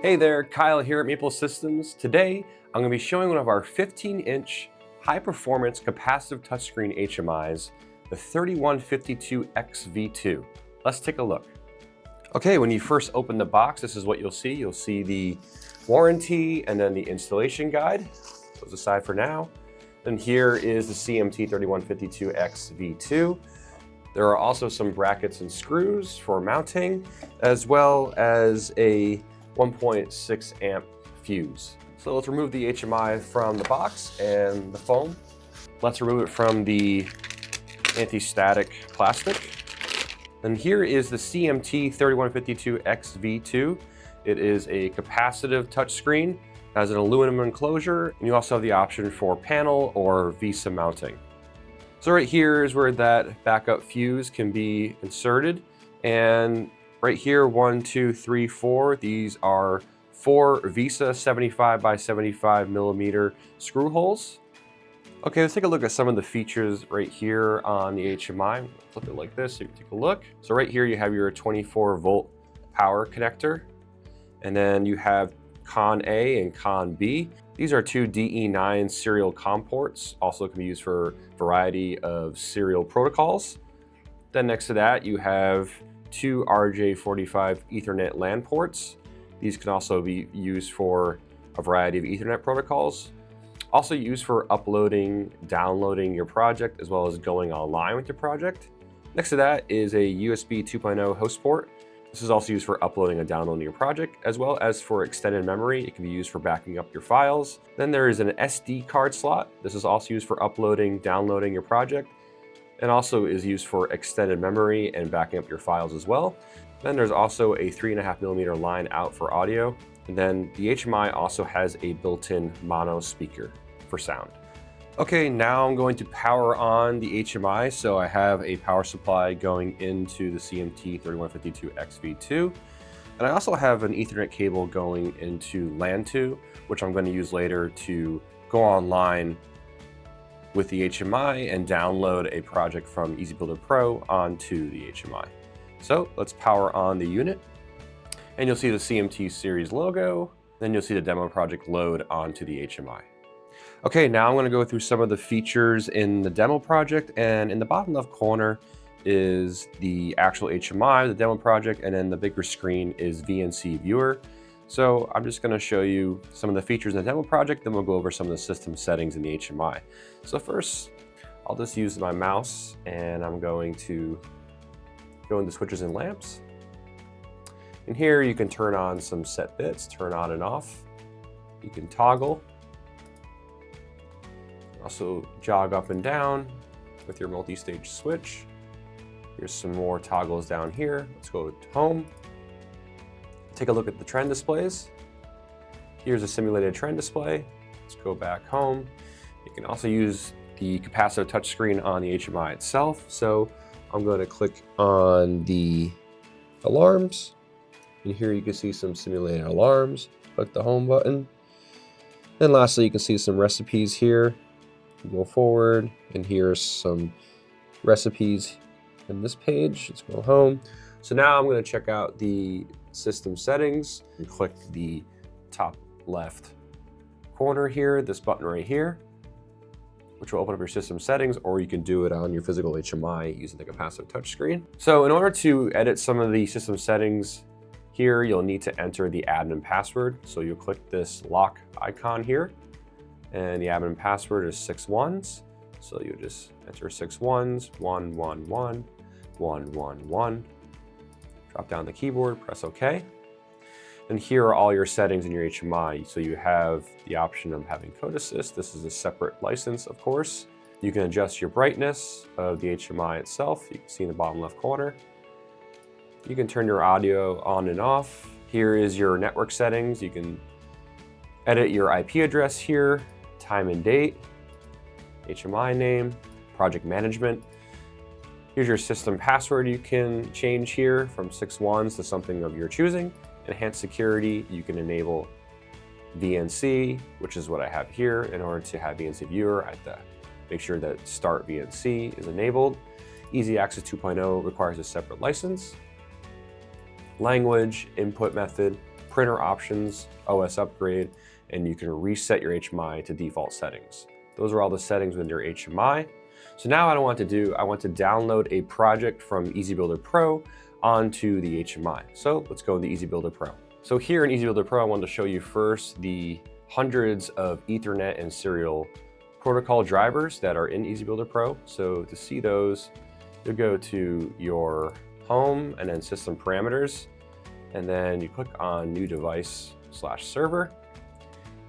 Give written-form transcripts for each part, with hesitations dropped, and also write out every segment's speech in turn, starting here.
Hey there, Kyle here at Maple Systems. Today, I'm going to be showing one of our 15-inch high-performance capacitive touchscreen HMIs, the 3152Xv2. Let's take a look. Okay, when you first open the box, this is what you'll see. You'll see the warranty and then the installation guide. Those aside for now. Then here is the cMT3152Xv2. There are also some brackets and screws for mounting, as well as a 1.6 amp fuse. So let's remove the HMI from the box and the foam. Let's remove it from the anti-static plastic. And here is the cMT3152Xv2. It is a capacitive touchscreen, has an aluminum enclosure, and you also have the option for panel or VESA mounting. So right here is where that backup fuse can be inserted, and right here, 1, 2, 3, 4. These are 4 VESA 75 by 75 millimeter screw holes. Okay, let's take a look at some of the features right here on the HMI. Flip it like this so you can take a look. So right here you have your 24 volt power connector, and then you have Con A and Con B. These are 2 DE9 serial COM ports, also can be used for a variety of serial protocols. Then next to that you have 2 RJ45 Ethernet LAN ports. These can also be used for a variety of Ethernet protocols. Also used for uploading, downloading your project, as well as going online with your project. Next to that is a USB 2.0 host port. This is also used for uploading and downloading your project, as well as for extended memory. It can be used for backing up your files. Then there is an SD card slot. This is also used for uploading, downloading your project, and also is used for extended memory and backing up your files as well. Then there's also a 3.5 millimeter line out for audio. And then the HMI also has a built-in mono speaker for sound. Okay, now I'm going to power on the HMI. So I have a power supply going into the cMT3152Xv2. And I also have an Ethernet cable going into LAN 2, which I'm going to use later to go online with the HMI and download a project from EBPro onto the HMI. So let's power on the unit, and you'll see the CMT series logo. Then you'll see the demo project load onto the HMI. Okay, now I'm going to go through some of the features in the demo project, and in the bottom left corner is the actual HMI, the demo project, and then the bigger screen is VNC viewer. So I'm just going to show you some of the features in the demo project, then we'll go over some of the system settings in the HMI. So first, I'll just use my mouse, and I'm going to go into switches and lamps. And here you can turn on some set bits, turn on and off. You can toggle. Also jog up and down with your multi-stage switch. Here's some more toggles down here. Let's go to home. Take a look at the trend displays. Here's a simulated trend display. Let's go back home. You can also use the capacitive touchscreen on the HMI itself. So I'm going to click on the alarms. And here you can see some simulated alarms. Click the home button. And lastly, you can see some recipes here. Go forward, and here's some recipes in this page. Let's go home. So now I'm going to check out the system settings and click the top left corner here, this button right here, which will open up your system settings, or you can do it on your physical HMI using the capacitive touchscreen. So in order to edit some of the system settings here, you'll need to enter the admin password. So you'll click this lock icon here, and the admin password is 6 ones. So you just enter 6 ones, 1, 1, 1, 1, 1, 1. Drop down the keyboard, press OK. And here are all your settings in your HMI. So you have the option of having code assist. This is a separate license, of course. You can adjust your brightness of the HMI itself. You can see in the bottom left corner. You can turn your audio on and off. Here is your network settings. You can edit your IP address here, time and date, HMI name, project management. Here's your system password you can change here from 6 ones to something of your choosing. Enhanced security, you can enable VNC, which is what I have here. In order to have VNC viewer, I have to make sure that Start VNC is enabled. Easy Access 2.0 requires a separate license. Language, input method, printer options, OS upgrade, and you can reset your HMI to default settings. Those are all the settings within your HMI. So now what I want to do, I want to download a project from EBPro onto the HMI. So let's go into EBPro. So here in EBPro, I wanted to show you first the hundreds of Ethernet and serial protocol drivers that are in EBPro. So to see those, you'll go to your home and then system parameters, and then you click on new device/server.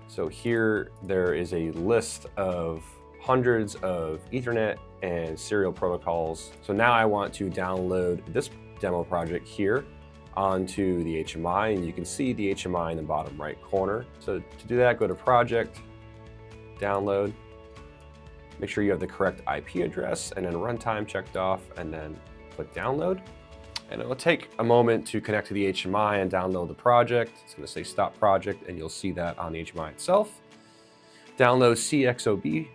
So here there is a list of hundreds of Ethernet and serial protocols. So now I want to download this demo project here onto the HMI, and you can see the HMI in the bottom right corner. So to do that, go to Project, Download, make sure you have the correct IP address, and then runtime checked off, and then click Download. And it will take a moment to connect to the HMI and download the project. It's going to say Stop Project, and you'll see that on the HMI itself. Download CXOB,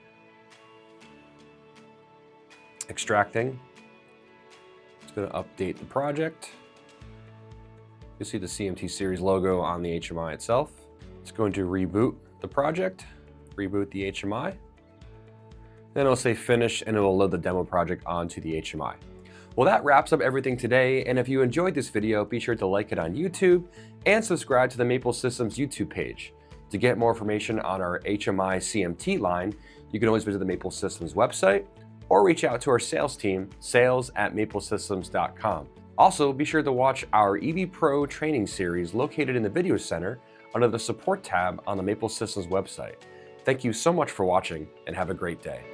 extracting. It's going to update the project. You'll see the cMT series logo on the HMI itself. It's going to reboot the project, reboot the HMI. Then it'll say finish, and it will load the demo project onto the HMI. Well, that wraps up everything today, and if you enjoyed this video, be sure to like it on YouTube and subscribe to the Maple Systems YouTube page. To get more information on our HMI cMT line, you can always visit the Maple Systems website or reach out to our sales team, sales@maplesystems.com. Also, be sure to watch our EBPro training series located in the Video Center under the Support tab on the Maple Systems website. Thank you so much for watching, and have a great day.